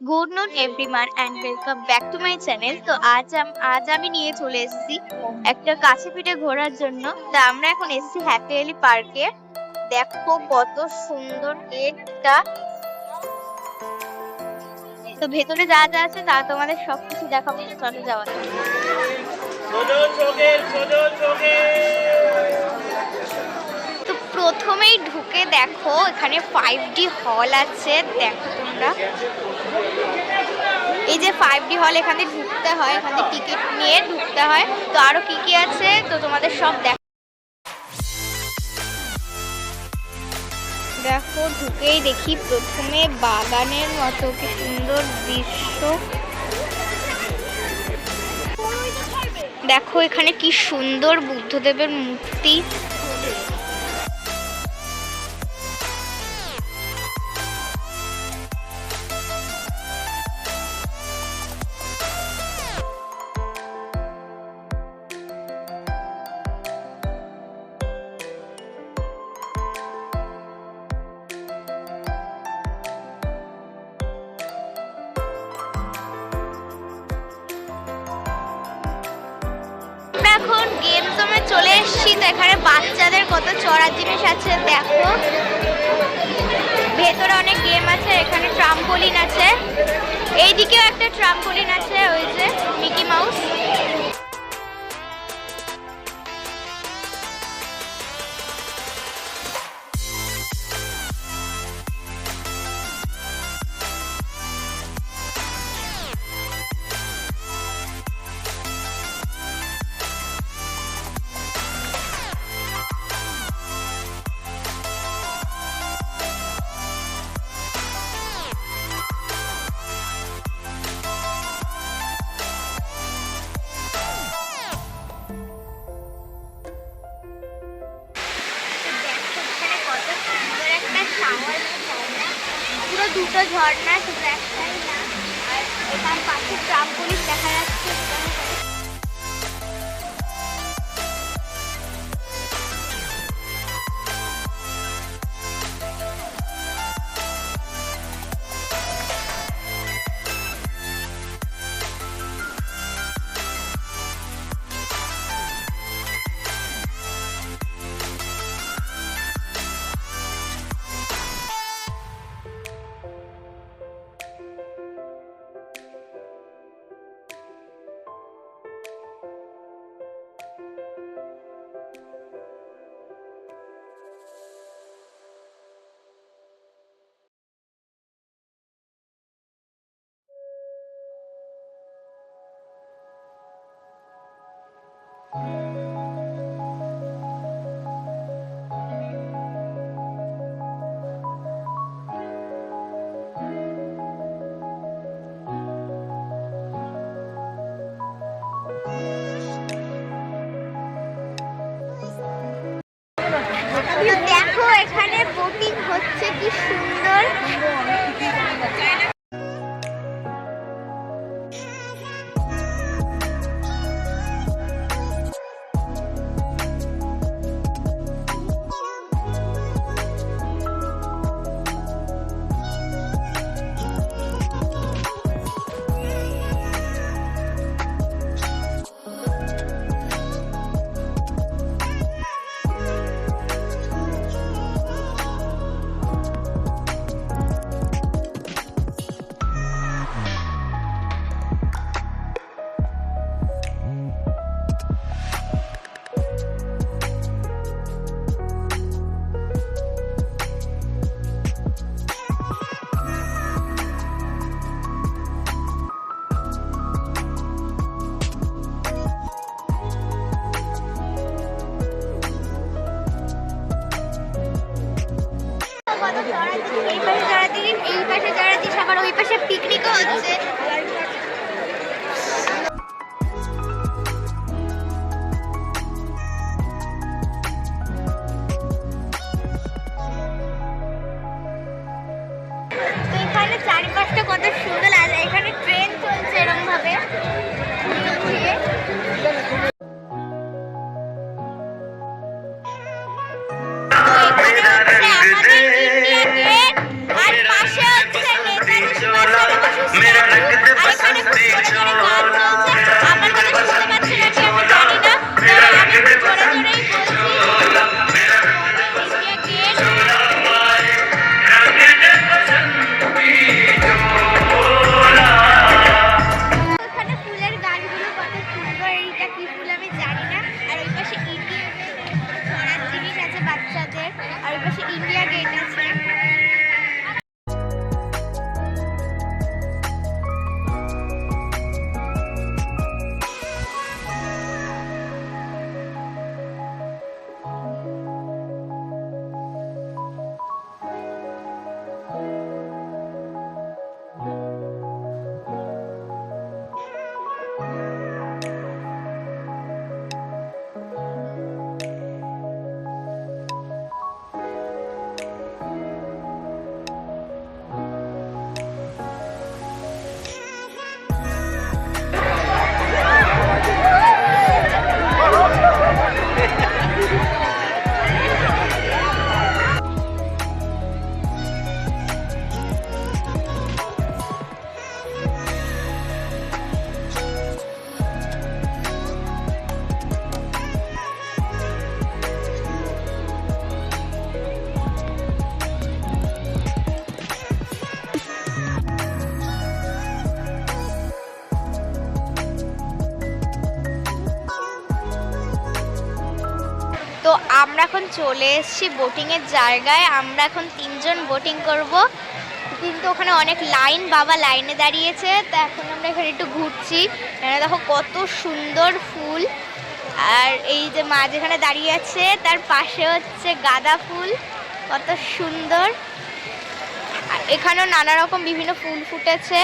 Good নুন everyone and welcome back to my channel. তো আজ আমি নিয়ে চলে এসেছি একটা কাছে পিঠে ঘোরার জন্য। তা আমরা এখন এসেছি হ্যাপি ভ্যালি পার্কে। দেখো কত সুন্দর গেটটা। তো ভেতরে যা যা আছে তা তোমাদের সবকিছু দেখাবো, চলে যাওয়া যাক। তো প্রথমেই ঢুকে দেখো এখানে 5D হল আছে। দেখো তোমরা, এই যে 5D হল, এখানে ঢুকতে হয়, এখানে টিকিট নিয়ে ঢুকতে হয়। তো আরো কি কি আছে তো তোমাদের সব দেখো ঢুকেই দেখি প্রথমে বাগানের মতো কি সুন্দর দৃশ্য। দেখো এখানে কি সুন্দর বুদ্ধদেবের মূর্তি। এখন গেম জোনে চলে এসেছি। তো এখানে বাচ্চাদের কত চড়ার জিনিস আছে দেখো। ভেতরে অনেক গেম আছে, এখানে ট্রাম্পোলিন আছে, এইদিকেও একটা ট্রাম্পোলিন আছে, ওই যে মিকি মাউস। পুরো দুটো ঝর্ণা, শুধু একটাই না। আর এখানে পাশে ট্রাম্পোলিন দেখা যাচ্ছে। দেখো এখানে বোটিং হচ্ছে, কি সুন্দর। এই পাশে চড়াতে দিন, এই পাশে চড়াতে, আবার ওই পাশে পিকনিকও হচ্ছে। তো এখানে চারিপাশটা কত সুন্দর লাগে। এখানে ট্রেন চলছে এরকম ভাবে ঘুরিয়ে। আমাদের ইন্ডিয়া গেট, আর পাশে হচ্ছে নেতাজি সুভাষ বসে আছি। আর এখানে খুব জোরে জোরে গান চলছে, আমার কথা শুনতে পাচ্ছেন নাকি আমি জানি না, তো আমি একটু জোরে জোরেই বলছি। এখানে ফুলের গাছগুলো কত সুন্দর, এইটা কি ফুল আমি জানি না। আর ওই পাশে ইন্ডিয়া ঘোরার জিনিস আছে বাচ্চাদের, আর ওই পাশে ইন্ডিয়া গেট আছে। তো আমরা এখন চলে এসেছি বোটিং এর জায়গায়। আমরা এখন 3 জন বোটিং করব, কিন্তু ওখানে অনেক লাইন, বাবা লাইনে দাঁড়িয়েছে। তো এখন আমরা এখানে একটু ঘুরছি। এখানে দেখো কত সুন্দর ফুল, আর এই যে মা যেখানে দাঁড়িয়ে আছে তার পাশে হচ্ছে গাঁদা ফুল, কত সুন্দর। আর এখানেও নানা রকম বিভিন্ন ফুল ফুটেছে,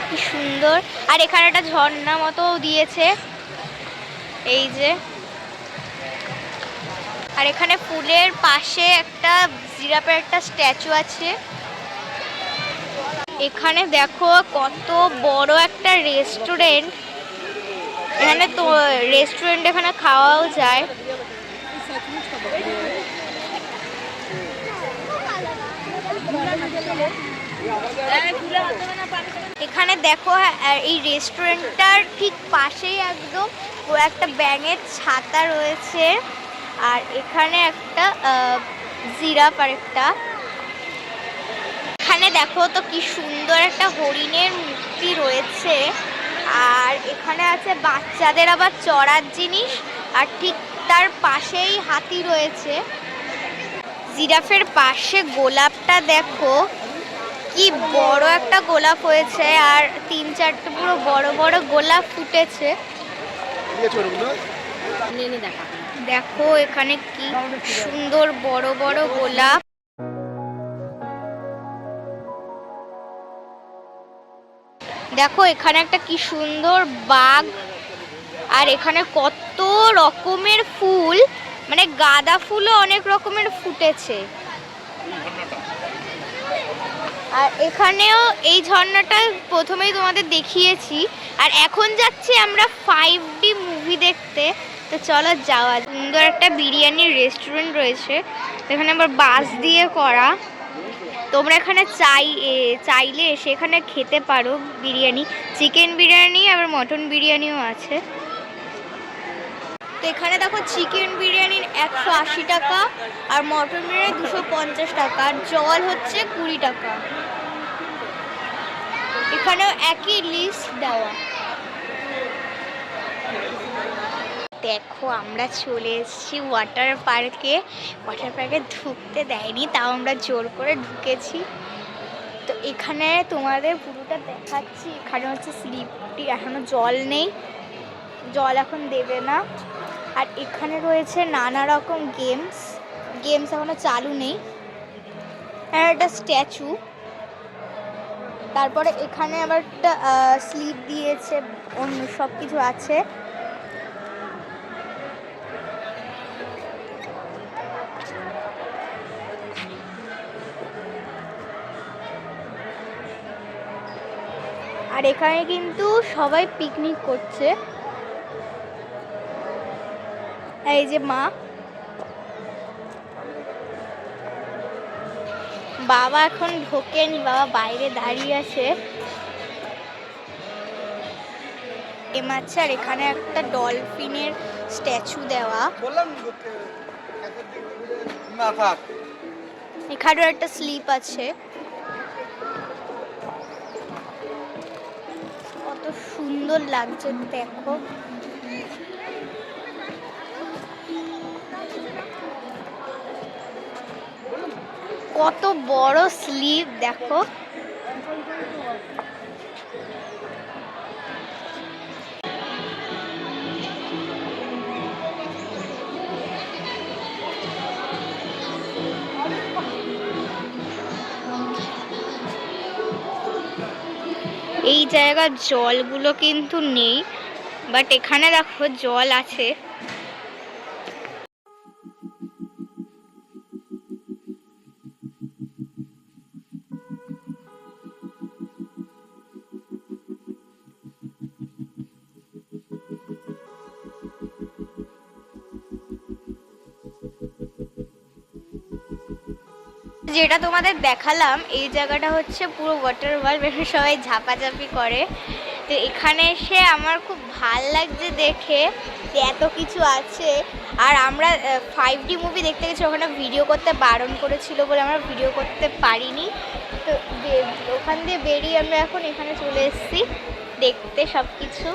কি সুন্দর। আর এখানে একটা ঝর্ণা মতো দিয়েছে, এই যে। আর এখানে ফুলের পাশে একটা জিরাফের একটা স্ট্যাচু আছে। এখানে দেখো কত বড় একটা রেস্টুরেন্ট, এখানে তো রেস্টুরেন্ট, এখানে খাওয়াও যায়। এখানে দেখো এই রেস্টুরেন্টটার ঠিক পাশেই একদম ও একটা ব্যাঙের ছাতা রয়েছে। আর এখানে একটা জিরাফ, আর একটা এখানে দেখো তো কি সুন্দর একটা হরিণের মূর্তি রয়েছে। আর এখানে আছে বাচ্চাদের আবার চড়ার জিনিস, আর ঠিক তার পাশেই হাতি রয়েছে। জিরাফের পাশে গোলাপটা দেখো কি বড় একটা গোলাপ হয়েছে, আর 3-4টে পুরো বড় বড় গোলাপ ফুটেছে। দেখো এখানে কি সুন্দর বড় বড় গোলাপ। দেখো এখানে একটা কি সুন্দর বাঘ, আর এখানে কত রকমের ফুল, মানে গাঁদা ফুলও অনেক রকমের ফুটেছে। আর এখানেও এই ঝর্ণাটা প্রথমেই তোমাদের দেখিয়েছি। আর এখন যাচ্ছি আমরা 5D মুভি দেখতে, তো চলো যাওয়া। সুন্দর একটা বিরিয়ানির রেস্টুরেন্ট রয়েছে, এখানে আবার বাঁশ দিয়ে করা। তোমরা এখানে চাইলে এসে এখানে খেতে পারো বিরিয়ানি, চিকেন বিরিয়ানি, আবার মটন বিরিয়ানিও আছে। তো এখানে দেখো চিকেন বিরিয়ানির 180 টাকা, আর মটন বিরিয়ানি 250 টাকা, আর জল হচ্ছে 20 টাকা। এখানেও একই লিস্ট দেওয়া। দেখো আমরা চলে এসেছি ওয়াটার পার্কে। ওয়াটার পার্কে ঢুকতে দেয়নি, তাও আমরা জোর করে ঢুকেছি। তো এখানে তোমাদের পুরোটা দেখাচ্ছি। এখানে হচ্ছে স্লিপটি, এখনো জল নেই, জল এখন দেবে না। আর এখানে রয়েছে নানা রকম গেমস এখনো চালু নেই। আর একটা স্ট্যাচু, তারপরে এখানে আবার একটা স্লিপ দিয়েছে, অন্য সব কিছু আছে। আর এখানে কিন্তু সবাই পিকনিক করছে। এই যে মা, বাবা এখন ঢোকেনি, বাবা বাইরে দাঁড়িয়ে আছে। আর এখানে একটা ডলফিনের স্ট্যাচু দেওয়া, এখানেও একটা স্লিপ আছে। কত সুন্দর লাগছে দেখো। কত বড় স্লিপ দেখো। এই জায়গার জলগুলো কিন্তু নেই, বাট এখানে দেখো জল আছে। যেটা তোমাদের দেখালাম এই জায়গাটা হচ্ছে পুরো ওয়াটার ওয়ার্ল্ড, সবাই ঝাপাঝাপি করে। তো এখানে এসে আমার খুব ভাল লাগছে দেখে এত কিছু আছে। আর আমরা 5D মুভি দেখতে গেছি, ওখানে ভিডিও করতে বারণ করেছিল বলে আমরা ভিডিও করতে পারিনি। তো ওখান দিয়ে বেরিয়ে আমরা এখন এখানে চলে এসেছি দেখতে সব কিছু।